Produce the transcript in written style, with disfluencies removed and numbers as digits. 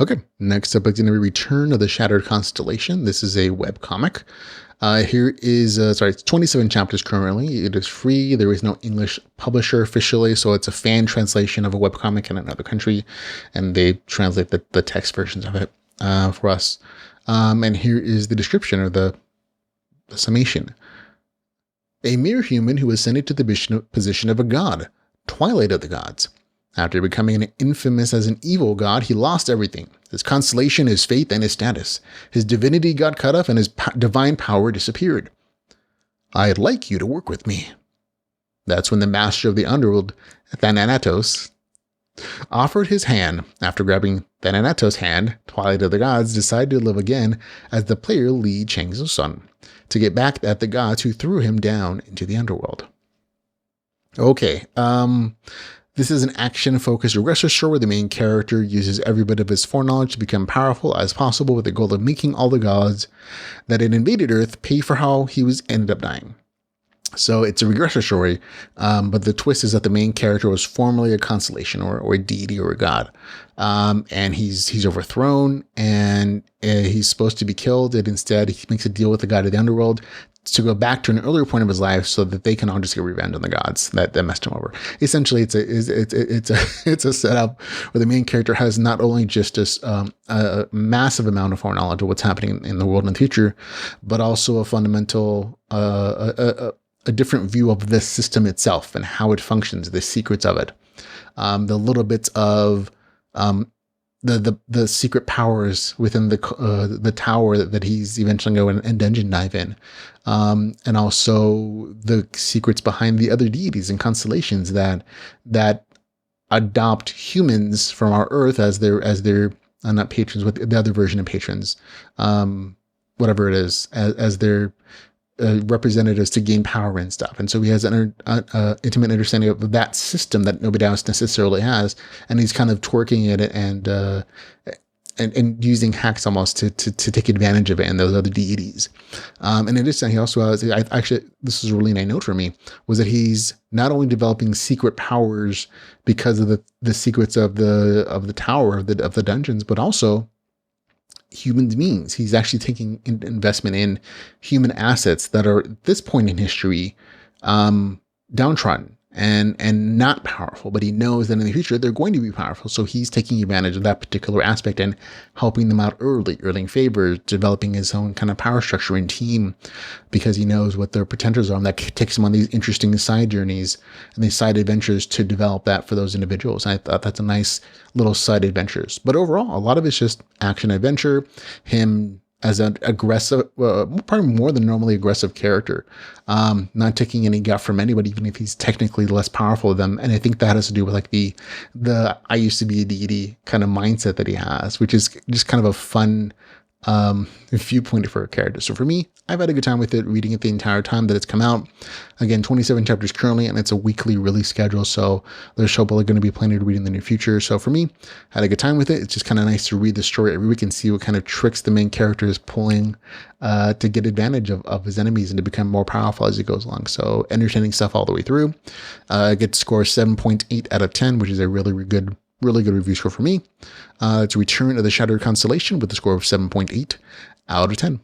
Okay, next up is going to be Return of the Shattered Constellation. This is a webcomic. Here is, it's 27 chapters currently. It is free. There is no English publisher officially, so it's a fan translation of a webcomic in another country, and they translate the text versions of it for us. And here is the description or the summation. A mere human who ascended to the position of a god, Twilight of the gods. After becoming infamous as an evil god, he lost everything. His constellation, his faith, and his status. His divinity got cut off and his divine power disappeared. I'd like you to work with me. That's when the master of the Underworld, Thanatos, offered his hand. After grabbing Thanatos' hand, Twilight of the Gods decided to live again as the player Lee Changseon to get back at the gods who threw him down into the Underworld. Okay, this is an action-focused regressor story where the main character uses every bit of his foreknowledge to become powerful as possible with the goal of making all the gods that had invaded Earth pay for how he ended up dying. So it's a regressor story, but the twist is that the main character was formerly a constellation or a deity or a god. And he's overthrown and he's supposed to be killed. And instead he makes a deal with the god of the Underworld to go back to an earlier point of his life so that they can all just get revenge on the gods that messed him over. Essentially, it's a setup where the main character has not only just a massive amount of foreknowledge of what's happening in the world in the future, but also a fundamental, a different view of the system itself and how it functions, the secrets of it, the little bits of the secret powers within the tower that he's eventually going and dungeon dive in, and also the secrets behind the other deities and constellations that adopt humans from our Earth as their not patrons, but the other version of patrons, whatever it is, as their representatives to gain power and stuff. And so he has an intimate understanding of that system that nobody else necessarily has. And he's kind of twerking it and using hacks almost to take advantage of it and those other deities. In addition, he also has, actually, this is a really nice note for me, was that he's not only developing secret powers because of the secrets of the tower, of the dungeons, but also human beings. He's actually taking investment in human assets that are at this point in history downtrodden and not powerful, but he knows that in the future they're going to be powerful. So he's taking advantage of that particular aspect and helping them out earning favors, developing his own kind of power structure and team because he knows what their potentials are. And that takes him on these interesting side journeys and these side adventures to develop that for those individuals. And I thought that's a nice little side adventures. But overall, a lot of it's just action adventure, him as an aggressive, probably more than normally aggressive character, not taking any guff from anybody, even if he's technically less powerful than them. And I think that has to do with like the I used to be a deity kind of mindset that he has, which is just kind of a fun viewpoint for a character. So for me, I've had a good time with it, reading it the entire time that it's come out. Again, 27 chapters currently, and it's a weekly release schedule. So there's probably going to be plenty to read in the near future. So for me, I had a good time with it. It's just kind of nice to read the story every week and see what kind of tricks the main character is pulling to get advantage of his enemies and to become more powerful as he goes along. So entertaining stuff all the way through. Get score 7.8 out of 10, which is a really good review score for me. It's Return of the Shattered Constellation with a score of 7.8 out of 10.